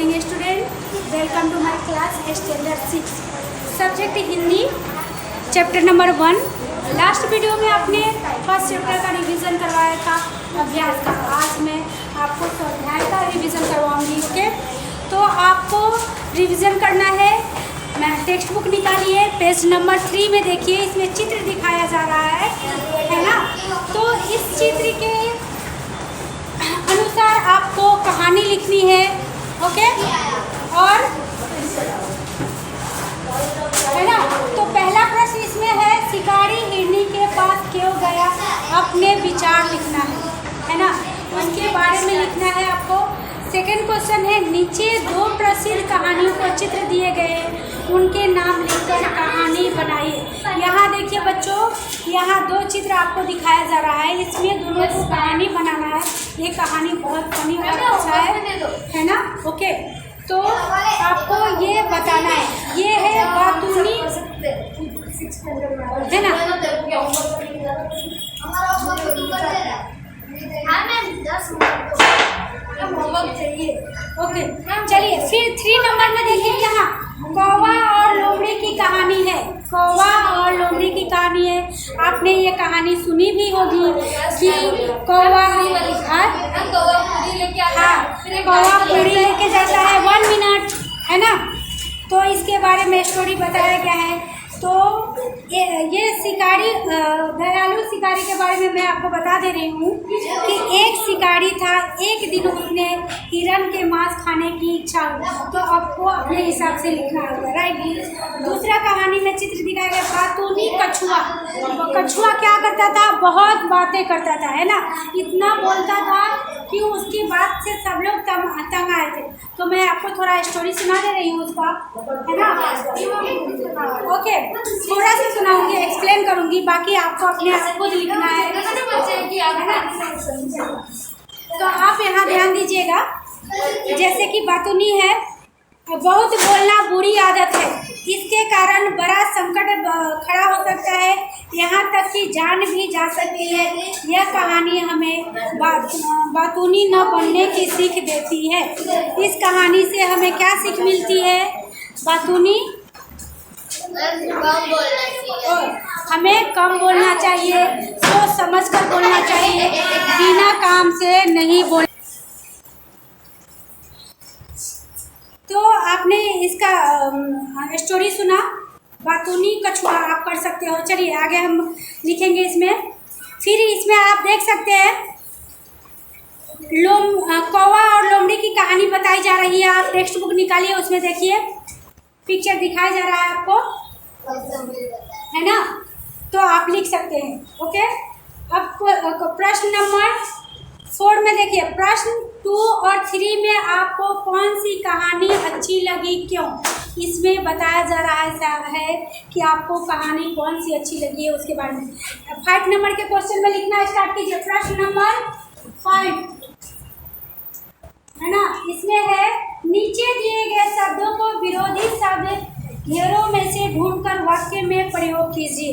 morning student, welcome to my class standard 6 subject Hindi chapter number 1। Last video में आपने first chapter का revision करवाया था अभ्यास का। आज मैं आपको स्वाध्याय का रिवीजन करवाऊंगी। ओके, तो आपको रिवीजन करना है। मैं टेक्स्ट बुक निकालिए, पेज नंबर 3 में देखिए, इसमें चित्र दिखाया जा रहा है ना। तो इस चित्र के अनुसार आपको कहानी लिखनी है। ओके, और है ना। तो पहला प्रश्न इसमें है, शिकारी हिरनी के पास क्यों गया, अपने विचार लिखना है ना, उसके बारे में लिखना है आपको। सेकंड क्वेश्चन है, नीचे दो प्रसिद्ध कहानियों को चित्र दिए गए, उनके नाम लिखकर कहानी बनाइए। यहाँ देखिए बच्चों, यहाँ दो चित्र आपको दिखाया जा रहा है, इसमें दोनों को कहानी बनाना है। ये कहानी बहुत फनी और अच्छा है ना। ओके, तो आपको ये बताना है, ये है बातूनी है ना। ओके, चलिए फिर 3 नंबर में देखिए, यहाँ कौवा और लोमड़ी की कहानी है। कौवा और लोमड़ी की कहानी है। आपने ये कहानी सुनी भी होगी कि कौवा कौवा पूरी लेके जाता है 1 मिनट, है ना। तो इसके बारे में स्टोरी बताया गया है। तो ये शिकारी, दयालु शिकारी के बारे में मैं आपको बता दे रही हूँ कि एक शिकारी था, एक दिन उसने हिरण के मांस खाने की इच्छा हुई। तो आपको अपने हिसाब से लिखना होगा, राइट। दूसरा कहानी में चित्र दिखाया गया बातूनी कछुआ। कछुआ क्या करता था, बहुत बातें करता था, है ना। इतना बोलता था कि उसकी बात से सब लोग तंग आए थे। तो मैं आपको थोड़ा स्टोरी सुना दे रही हूँ उसका, है ना। ओके, थोड़ा सा सुनाऊंगी, एक्सप्लेन करूंगी, बाकी आपको अपने आप खुद लिखना है ना। तो आप यहाँ ध्यान दीजिएगा, जैसे कि बातूनी है, बहुत बोलना बुरी आदत है, इसके कारण बड़ा संकट खड़ा हो सकता है, यहाँ तक कि जान भी जा सकती है। यह कहानी हमें बातूनी न बनने की सीख देती है। इस कहानी से हमें क्या सीख मिलती है, बातूनी हमें कम बोलना चाहिए, सोच समझ कर बोलना चाहिए, बिना काम से नहीं बोल। तो आपने इसका स्टोरी सुना, बातूनी कछुआ, आप कर सकते हो। चलिए आगे हम लिखेंगे इसमें। फिर इसमें आप देख सकते हैं कौवा और लोमड़ी की कहानी बताई जा रही है। आप टेक्स्ट बुक निकालिए, उसमें देखिए पिक्चर दिखाया जा रहा है आपको, है ना। तो आप लिख सकते हैं। ओके, अब प्रश्न नंबर 4 में देखिए, प्रश्न 2 और 3 में आपको कौन सी कहानी अच्छी लगी, क्यों। इसमें बताया जा रहा है कि आपको कहानी कौन सी अच्छी लगी है, उसके बारे में। 5 नंबर के क्वेश्चन में लिखना स्टार्ट कीजिए। प्रश्न नंबर 5 है ना, इसमें है, नीचे दिए गए शब्दों को विरोधी शब्द घेरों में से ढूंढकर वाक्य में प्रयोग कीजिए।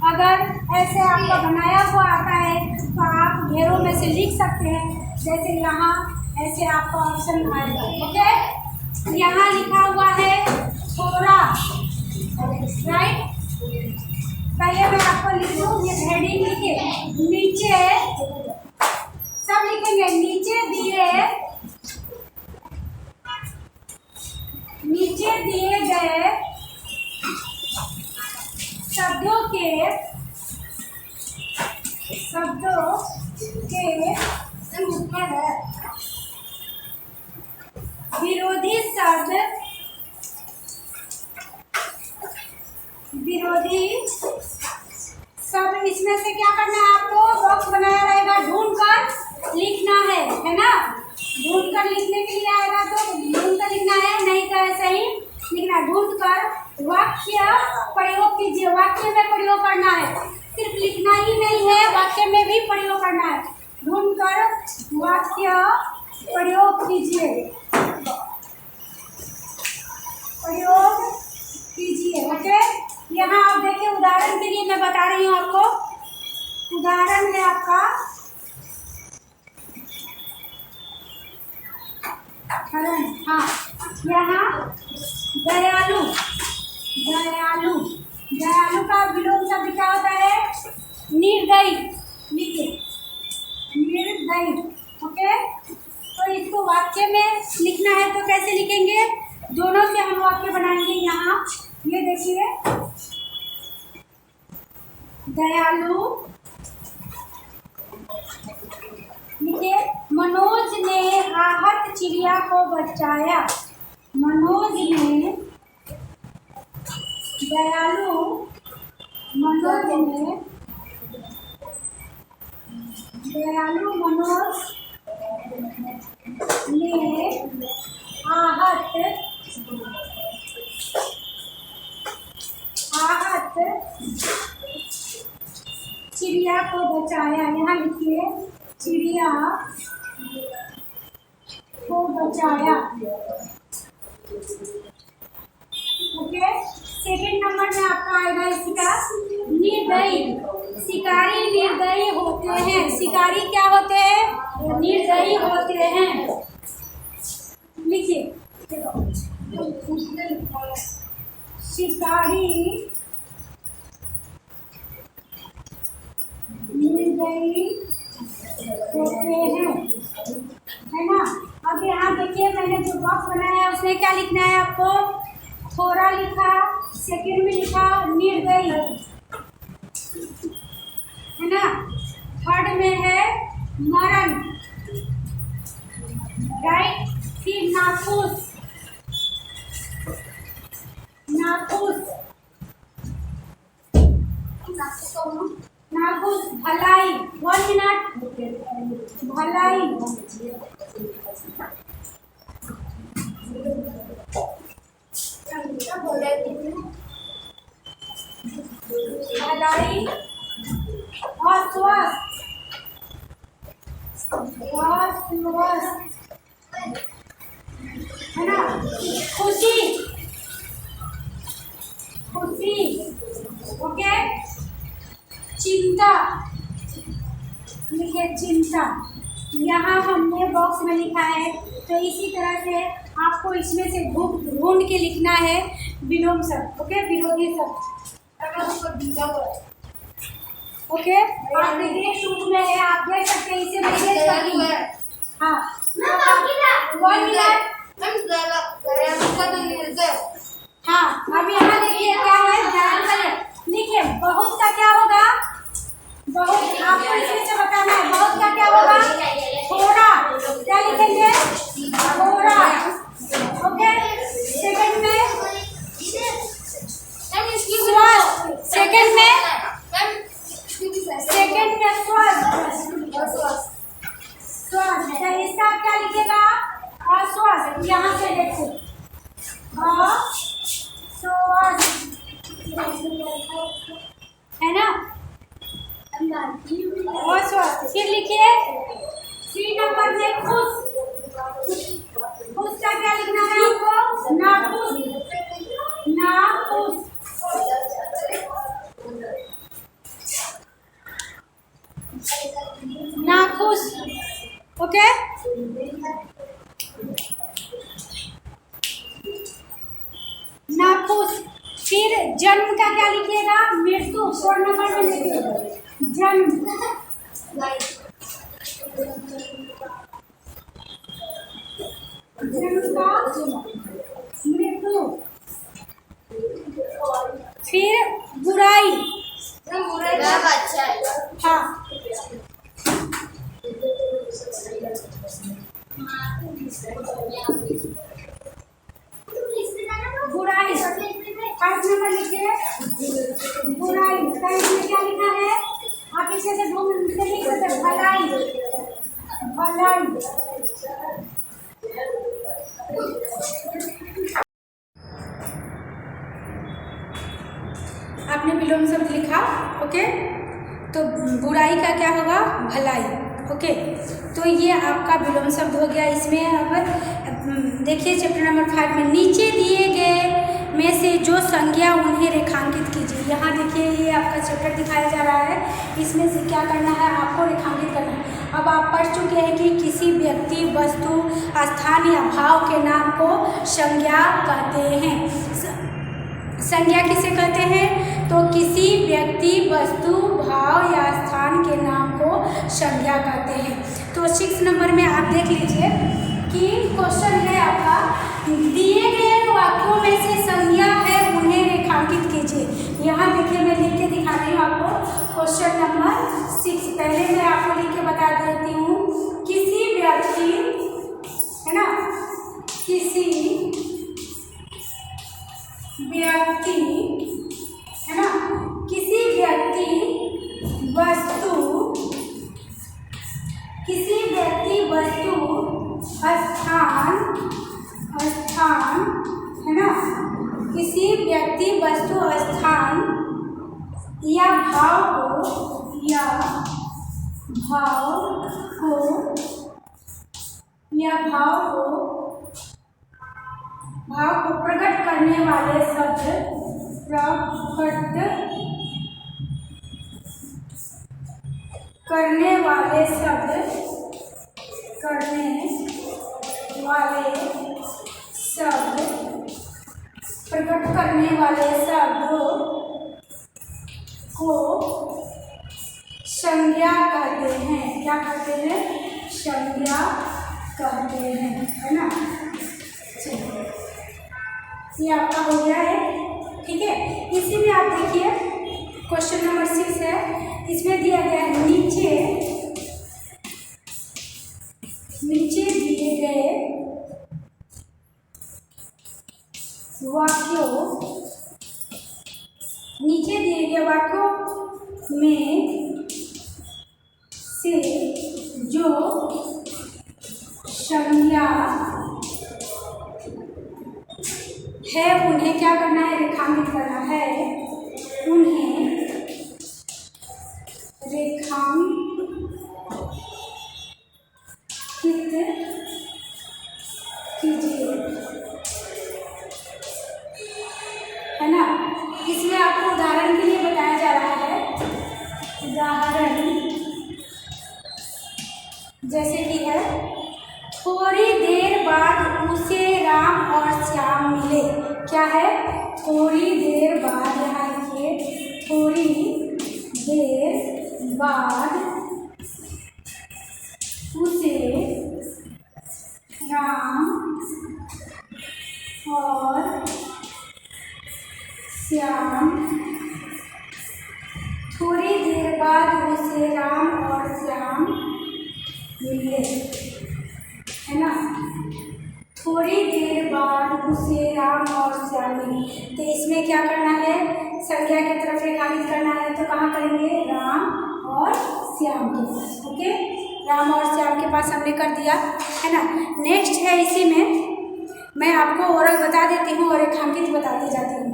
अगर ऐसे आपका बनाया हुआ आता है तो आप घेरों में से लिख सकते हैं, जैसे यहाँ ऐसे आपका ऑप्शन आएगा। ओके, यहाँ लिखा हुआ है थोड़ा, राइट। पहले मैं आपको लिख दूँ, ये हेडिंग लिखे, नीचे सब लिखेंगे, नीचे दिए गए शब्दों के ऊपर विरोधी शब्द इसमें से क्या करना है, आपको बॉक्स बनाया रहेगा, ढूंढ कर लिखना है ना। ढूंढ कर लिखने के लिए आएगा तो ढूंढ कर लिखना है, नहीं तो ऐसे ही लिखना। ढूंढ कर वाक्य प्रयोग कीजिए, वाक्य में प्रयोग करना है, सिर्फ लिखना ही नहीं है, वाक्य में भी प्रयोग करना है। ढूंढ कर वाक्य प्रयोग कीजिए, ओके। यहाँ आप देखिए, उदाहरण के लिए मैं बता रही हूँ आपको। उदाहरण है आपका, हाँ, यहाँ दयालु, दयालु, दयालु का विलोम शब्द क्या होता है? निर्दयी। लिखिए निर्दयी। ओके, तो इसको वाक्य में लिखना है तो कैसे लिखेंगे? दोनों से हम वाक्य बनाएंगे। यहाँ ये देखिए, दयालु, लिखिए मनोज ने आहत चिड़िया को बचाया। मनोज ने, दयालु मनोज ने, दयालु मनोज ने आहत चिड़िया को बचाया। यहाँ लिखिए चिड़िया को बचाया। ओके, सेकंड नंबर में आपका आएगा इसका निर्दयी। शिकारी निर्दयी होते हैं। शिकारी क्या होते हैं? निर्दयी होते हैं। लिखिए शिकारी निर्दयी होते हैं, है ना। अब यहाँ देखिए, मैंने जो बॉक्स बनाया है उसमें क्या लिखना है आपको? थोड़ा लिखा, सेकंड में लिखा निर्दयी, है ना। थर्ड में है मरण, राइट। फिर नाखुश, नाखुश, नाखुश, भलाई। 1 मिनट, भलाई, भलाई, अस्वस्थ, है ना। खुशी, खुशी, ओके। चिंता, लिखिए चिंता। यहाँ हमने बॉक्स में लिखा है, तो इसी तरह से आपको इसमें से ढूंढ के लिखना है विलोम शब्द। ओके, विरोधी शब्द। ओके, आप देखिए सूट में है, आप देख सकते हैं। इसे मैंने हाँ 1 मिनट। हाँ, अब यहाँ देखिए क्या है, ध्यान से लिखिए। बहुत का क्या होगा? बहुत, आपको इसमें से बताना है। बहुत का क्या होगा? थोड़ा। क्या लिखेंगे? थोड़ा। ओके, सेकंड में स्वस्थ, सेकंड में स्वस्थ, स्वस्थ। तो इसका क्या लिखेगा? अस्वस्थ। यहाँ से देखो, अस्वस्थ, है ना। अस्वस्थ। फिर लिखिए 3 नंबर में खुश। खुश का क्या लिखना है आपको? नाखुश, नाखुश, नाखुश। ओके, नाखुश। फिर जन्म का क्या लिखिएगा? मृत्यु। 4 नंबर में लिखिए जन्म, जन्म का मृत्यु। फिर बुराई, हाँ, बुराई। 5 नंबर लिखिए बुराई। का इसमें क्या लिखा है? आप इसे से ढूंढ के लिख सकते हैं। भलाई, भलाई। आपने विलोम शब्द लिखा, ओके। तो बुराई का क्या होगा? भलाई। ओके, तो ये आपका विलोम शब्द हो गया। इसमें अब देखिए चैप्टर नंबर 5 में नीचे दिए गए में से जो संज्ञा उन्हें रेखांकित कीजिए। यहाँ देखिए ये आपका चैप्टर दिखाया जा रहा है। इसमें से क्या करना है? आपको रेखांकित करना है। अब आप पढ़ चुके हैं कि किसी व्यक्ति, वस्तु, स्थान या भाव के नाम को संज्ञा कहते हैं। संज्ञा किसे कहते हैं? तो किसी व्यक्ति, वस्तु, भाव या स्थान के नाम को संज्ञा कहते हैं। तो 6 नंबर में आप देख लीजिए कि क्वेश्चन है आपका, दिए गए वाक्यों में से संज्ञा है उन्हें रेखांकित कीजिए। यहाँ देखिए मैं लिख के दिखा रही हूँ आपको क्वेश्चन नंबर 6। पहले मैं आपको लिख के बता देती हूँ। किसी व्यक्ति, है ना, किसी व्यक्ति, है ना, किसी व्यक्ति, वस्तु, किसी व्यक्ति, वस्तु, स्थान, है ना, किसी व्यक्ति, वस्तु, स्थान या भाव को प्रकट करने वाले शब्द, को संज्ञा कहते हैं। क्या कहते हैं? संज्ञा कहते हैं, है ना। चलिए, ये आपका हो गया है, ठीक है। इसी में आप देखिए क्वेश्चन नंबर 6 है, इसमें दिया गया है नीचे दिए गए वाक्यों में से जो संज्ञा है उन्हें क्या करना है? रेखांकित करना है। उन्हें रेखांकित कीजिए, है ना। इसमें आपको उदाहरण के लिए बताया जा रहा है। उदाहरण जैसे कि है, थोड़ी देर बाद उसे राम और श्याम मिले। क्या है? थोड़ी देर बाद, यहाँ लिखिए, थोड़ी देर बाद उसे राम और श्याम, थोड़ी देर बाद उसे राम और श्याम मिले, है ना। थोड़ी देर बाद उसे राम और श्याम मिले, तो इसमें क्या करना है? संज्ञा की तरफ रेखांकित करना है। तो कहाँ करेंगे? राम और श्याम के पास। ओके, राम और श्याम के पास हमने कर दिया, है ना। नेक्स्ट है, इसी में मैं आपको ओरल बता देती हूँ और रेखांकित बताती जाती हूँ।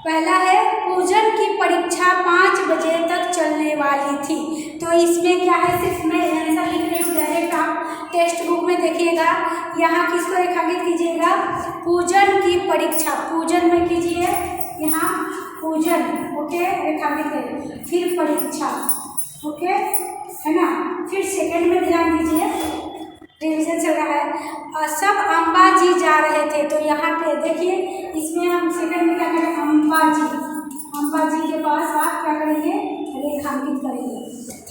पहला है, पूजन की परीक्षा 5 बजे तक चलने वाली थी। तो इसमें क्या है? सिर्फ मैं आंसर लिख रही हूँ, डायरेक्ट आप टेक्स्ट बुक में देखिएगा। यहाँ किसको रेखांकित कीजिएगा? पूजन की परीक्षा, पूजन में कीजिए, यहाँ पूजन, ओके, रेखांकित करिए, फिर परीक्षा, ओके, है ना। फिर सेकंड में ध्यान दीजिए, रिविजन चल रहा है। सब अंबाजी जा रहे थे। तो यहाँ पे देखिए, इसमें हम सेकंड में क्या करें? अंबाजी के पास आप क्या करेंगे? रेखांकित करेंगे।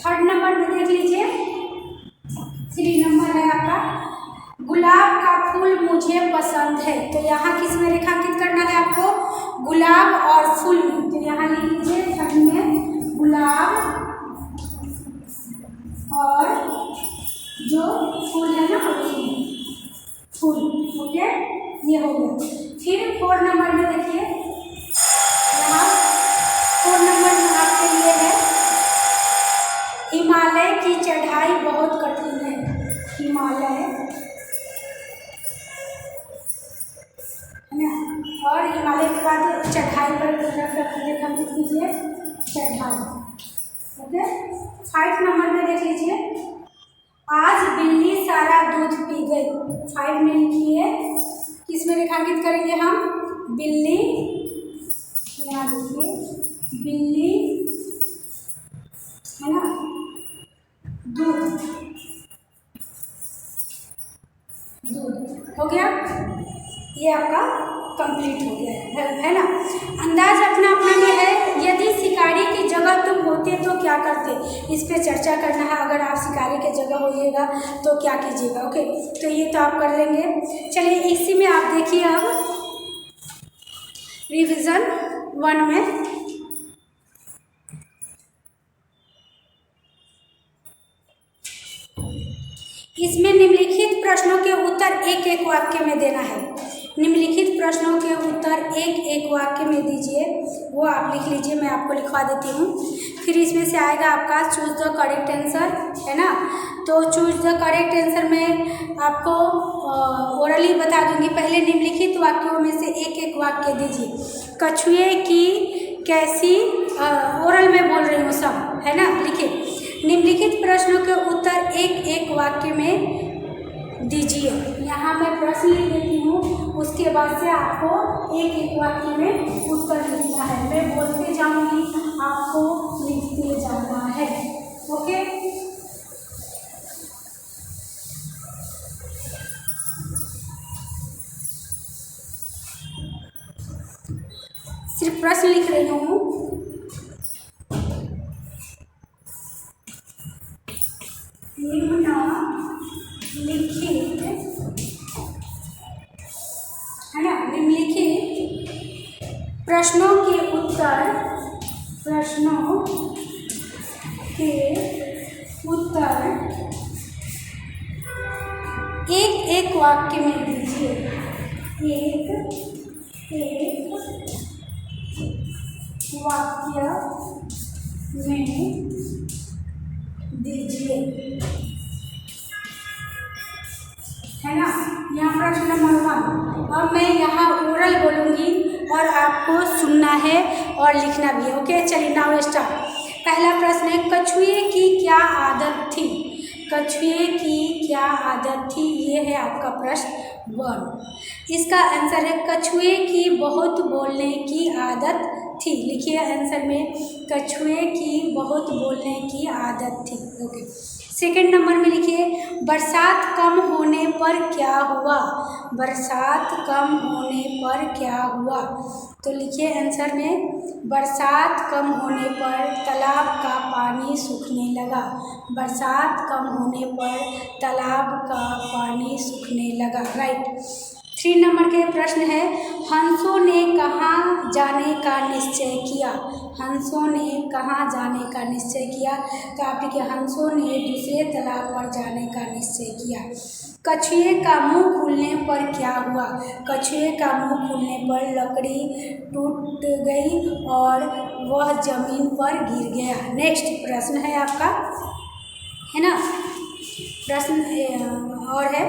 थर्ड नंबर में देख लीजिए, 3 नंबर है आपका, गुलाब का फूल मुझे पसंद है। तो यहाँ किस में रेखांकित करना है आपको? गुलाब और फूल में। तो यहाँ लिख लीजिए, थर्ड में गुलाब और जो फूल है ना, फूल, ओके, ये हो गया। फिर 4 नंबर में देखिए, यहाँ 4 नंबर में आपके लिए है, हिमालय की चढ़ाई बहुत कठिन है। हिमालय, है ना, और हिमालय के बाद चढ़ाई पर रेखांकित कीजिए, चढ़ाई, ओके। 5 नंबर में देख लीजिए, आज बिल्ली सारा दूध पी गई। 5 में लिखिए, किसमें रेखांकित करेंगे हम? बिल्ली, यहाँ देखिए, बिल्ली, है ना, दूध, दूध हो गया। ये आपका कंप्लीट हो गया है ना। अंदाज अपना अपना में है। यदि शिकारी की जगह तुम होते तो क्या करते, इस पे चर्चा करना है। अगर आप शिकारी के जगह होइएगा तो क्या कीजिएगा। ओके, तो ये तो आप कर लेंगे। चलिए इसी में आप देखिए अब रिवीजन 1 में इसमें निम्नलिखित प्रश्नों के उत्तर एक एक वाक्य में देना है। निम्नलिखित प्रश्नों के उत्तर एक एक वाक्य में दीजिए, वो आप लिख लीजिए, मैं आपको लिखवा देती हूँ। फिर इसमें से आएगा आपका चूज द करेक्ट आंसर, है ना। तो चूज द करेक्ट आंसर में आपको ओरली बता दूंगी। पहले निम्नलिखित वाक्यों में से एक एक वाक्य दीजिए। कछुए की कैसी, ओरल में बोल रही हूँ सब, है ना। लिखिए निम्नलिखित प्रश्नों के उत्तर एक एक वाक्य में दीजिए। यहाँ मैं प्रश्न लिख देती हूँ, उसके बाद से आपको एक एक वाक्य में उत्तर लिखना है। मैं बोलते जाऊँगी, आपको लिखते जाना है। ओके, सिर्फ प्रश्न लिख रही हूँ। निम्नलिखित, है ना, निम्नलिखित प्रश्नों के उत्तर एक एक वाक्य में दीजिए। एक एक वाक्य में दीजिए, है ना। यहाँ प्रश्न नंबर 1। अब मैं यहाँ ओरल बोलूँगी और आपको सुनना है और लिखना भी है। ओके, चलिए नाउ स्टार्ट। पहला प्रश्न है, कछुए की क्या आदत थी। कछुए की क्या आदत थी, ये है आपका प्रश्न 1। इसका आंसर है कछुए की बहुत बोलने की आदत थी। लिखिए आंसर में, कछुए की बहुत बोलने की आदत थी। ओके, सेकंड नंबर में लिखिए, बरसात कम होने पर क्या हुआ। बरसात कम होने पर क्या हुआ। तो लिखिए आंसर में, बरसात कम होने पर तालाब का पानी सूखने लगा। बरसात कम होने पर तालाब का पानी सूखने लगा। राइट। 3 नंबर के प्रश्न है, हंसों ने कहाँ जाने का निश्चय किया। हंसों ने कहाँ जाने का निश्चय किया। तो आप लिखिए, हंसों ने दूसरे तालाब पर जाने का निश्चय किया। कछुए का मुंह खुलने पर क्या हुआ। कछुए का मुंह खुलने पर लकड़ी टूट गई और वह जमीन पर गिर गया। नेक्स्ट प्रश्न है आपका, है ना। प्रश्न और है,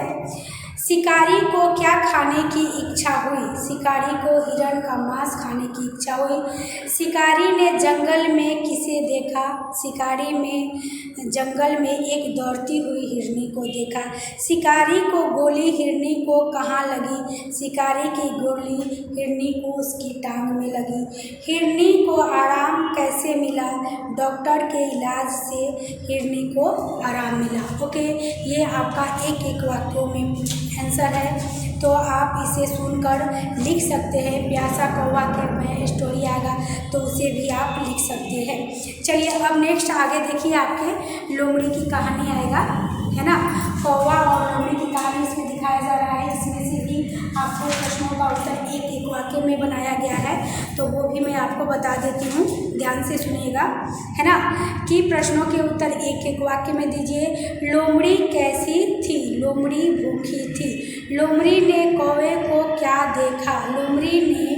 शिकारी को क्या खाने की इच्छा हुई। शिकारी को हिरण का मांस खाने की इच्छा हुई। शिकारी ने जंगल में किसे देखा। शिकारी में जंगल में एक दौड़ती हुई हिरनी को देखा। शिकारी को गोली हिरनी को कहाँ लगी। शिकारी की गोली हिरनी को उसकी टांग में लगी। हिरनी को आराम कैसे मिला। डॉक्टर के इलाज से हिरनी को आराम मिला। ओके, ये आपका एक एक वाक्यों में आंसर है। तो आप इसे सुनकर लिख सकते हैं। प्यासा कौवा के में स्टोरी आएगा तो उसे भी आप लिख सकते हैं। चलिए अब नेक्स्ट आगे देखिए, आपके लोमड़ी की कहानी आएगा, है ना। कौवा और लोमड़ी की कहानी इसमें दिखाया जा रहा है। इसमें से भी आपको प्रश्नों का उत्तर एक एक वाक्य में बनाया गया है, तो वो भी मैं आपको बता देती हूँ, ध्यान से सुनिएगा, है ना। कि प्रश्नों के उत्तर एक एक वाक्य में दीजिए। लोमड़ी कैसी थी। लोमड़ी भूखी थी। लोमड़ी ने कौवे को क्या देखा। लोमड़ी ने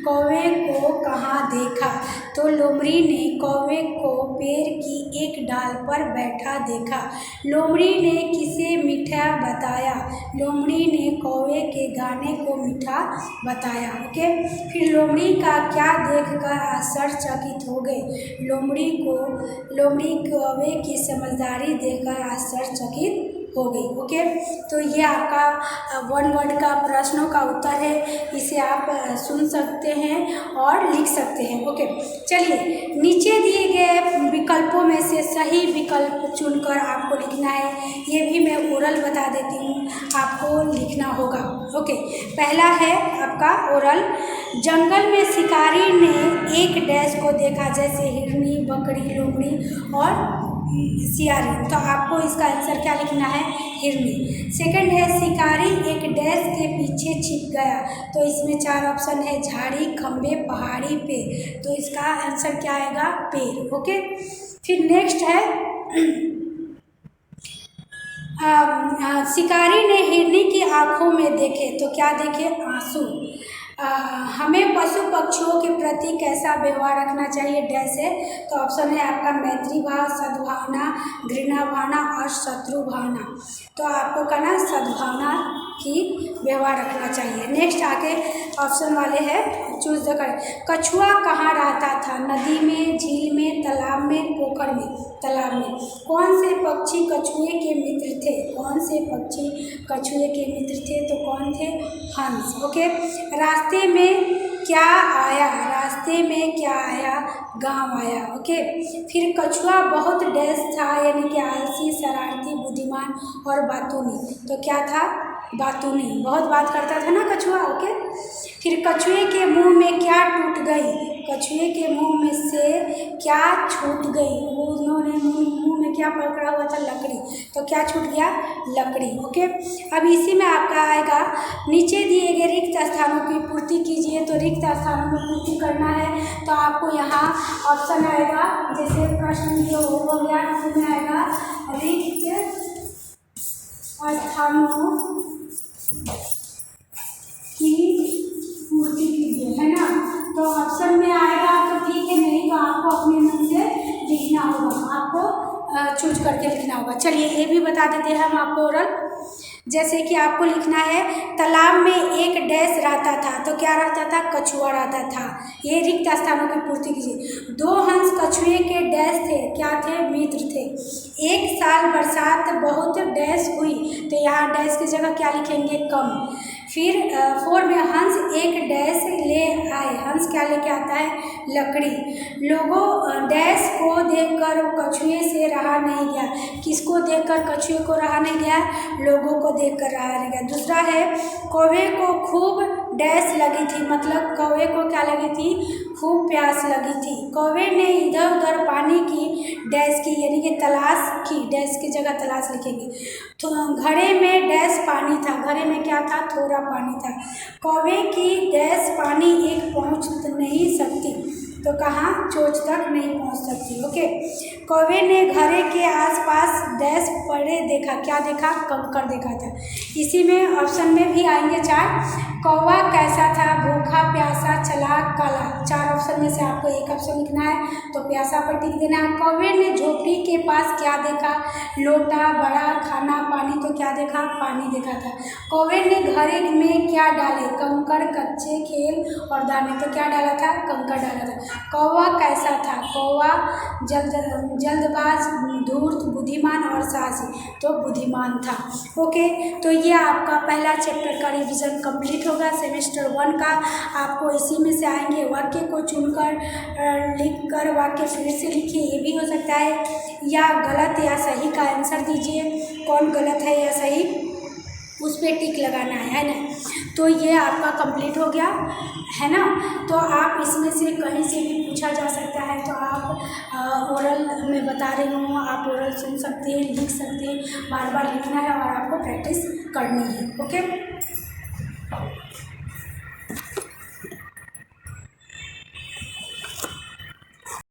कौवे को कहाँ देखा। तो लोमड़ी ने कौवे को पेड़ की एक डाल पर बैठा देखा। लोमड़ी ने किसे मीठा बताया। लोमड़ी ने कौवे के गाने को मीठा बताया। ओके, फिर लोमड़ी का क्या देखकर आश्चर्यचकित हो गए। लोमड़ी कौवे की समझदारी देखकर आश्चर्यचकित हो गई। ओके, तो ये आपका 1 वर्ड का प्रश्नों का उत्तर है, इसे आप सुन सकते हैं और लिख सकते हैं। ओके, चलिए नीचे दिए गए विकल्पों में से सही विकल्प चुनकर आपको लिखना है। ये भी मैं ओरल बता देती हूँ, आपको लिखना होगा। ओके, पहला है आपका ओरल, जंगल में शिकारी ने एक डैश को देखा, जैसे हिरनी, बकरी, लोमड़ी और सियारी। तो आपको इसका आंसर क्या लिखना है? हिरनी। सेकंड है, शिकारी एक डैश के पीछे छिप गया। तो इसमें 4 ऑप्शन है, झाड़ी, खंबे, पहाड़ी, पेड़। तो इसका आंसर क्या आएगा? पेड़। ओके, फिर नेक्स्ट है, शिकारी ने हिरनी की आंखों में देखे। तो क्या देखे? आंसू। हमें पशु पक्षियों के प्रति कैसा व्यवहार रखना चाहिए? डैश है। तो ऑप्शन है आपका मैत्री भाव, सद्भावना, घृणा भावना और शत्रु भावना। तो आपको कहना सद्भावना की व्यवहार रखना चाहिए। नेक्स्ट आगे ऑप्शन वाले है, चूज द करेक्ट। कछुआ कहाँ रहता था? नदी में, झील में, तालाब में, पोखर में। तालाब में। कौन से पक्षी कछुए के मित्र थे? कौन से पक्षी कछुए के मित्र थे? तो कौन थे? हंस। ओके, रास्ते में क्या आया? रास्ते में क्या आया? गांव आया। ओके, फिर कछुआ बहुत डैश था, यानी कि आलसी, शरारती, बुद्धिमान और बातूनी। तो क्या था? बातूनी। बहुत बात करता था ना कछुआ। ओके, फिर कछुए के मुंह में क्या टूट गई? कछुए के मुंह में से क्या छूट गई? उन्होंने मुंह में क्या पकड़ा हुआ था? लकड़ी। तो क्या छूट गया? लकड़ी। ओके, अब इसी में आपका आएगा, नीचे दिए गए रिक्त स्थानों की पूर्ति कीजिए। तो रिक्त स्थानों में पूर्ति करना है तो आपको यहाँ ऑप्शन आएगा, जैसे प्रश्न जो हो गया उसमें आएगा रिक्त स्थानों की पूर्ति कीजिए, है ना। तो ऑप्शन में आएगा तो ठीक है, नहीं तो आपको अपने मन से लिखना होगा, आपको चूज करके लिखना होगा। चलिए ये भी बता देते हैं हम आपको ओरल, जैसे कि आपको लिखना है, तालाब में एक डैश रहता था। तो क्या रहता था? कछुआ रहता था। ये रिक्त स्थानों की पूर्ति कीजिए। 2 हंस कछुए के डैश थे, क्या थे? मित्र थे। एक साल बरसात बहुत डैश हुई। तो यहाँ डैश की जगह क्या लिखेंगे? कम। फिर 4 में हंस एक डैश ले आए। हंस क्या लेके आता है? लकड़ी। लोगों डैश को देखकर कछुए से रहा नहीं गया। किसको देखकर कछुए को रहा नहीं गया? लोगों को देखकर रहा नहीं गया। दूसरा है, कौवे को खूब डैश लगी थी। मतलब कौवे को क्या लगी थी? खूब प्यास लगी थी। कौवे ने इधर उधर पानी की डैश की, यानी कि तलाश की। डैश की जगह तलाश लिखेंगे। तो घड़े में डैश पानी था। घड़े में क्या था? थोड़ा पानी था। कौवे की डैश पानी एक पहुँच नहीं सकती। तो कहाँ? चोंच तक नहीं पहुँच सकती। ओके, कौवे ने घड़े के आसपास डैश पड़े देखा। क्या देखा? कंकड़ देखा था। इसी में ऑप्शन में भी आएंगे 4। कौवा कैसा था? भूखा, प्यासा, चालाक, काला। 4 ऑप्शन में से आपको एक ऑप्शन लिखना है, तो प्यासा पर टिक देना है। कौवे ने झोपड़ी के पास क्या देखा? लोटा, बड़ा, खाना, पानी। तो क्या देखा? पानी देखा था। कौवे ने घड़े में क्या डाले? कंकड़, कच्चे खेल और दाने। तो क्या डाला था? कंकड़ डाला था। कौवा कैसा था? कौवा जल्दबाज, धूर्त, बुद्धिमान और साहसी। तो बुद्धिमान था। ओके, तो ये आपका पहला चैप्टर का रिवीजन कंप्लीट होगा सेमेस्टर 1 का। आपको इसी में से आएंगे, वाक्य को चुनकर लिखकर वाक्य फिर से लिखिए। ये भी हो सकता है, या गलत या सही का आंसर दीजिए। कौन गलत है या सही उस पर टिक लगाना है ना। तो ये आपका कंप्लीट हो गया है ना। तो आप इसमें से कहीं से भी पूछा जा सकता है, तो आप ओरल में बता रही हूँ, आप ओरल सुन सकते हैं, लिख सकते हैं। बार बार लिखना है और आपको प्रैक्टिस करनी है। ओके।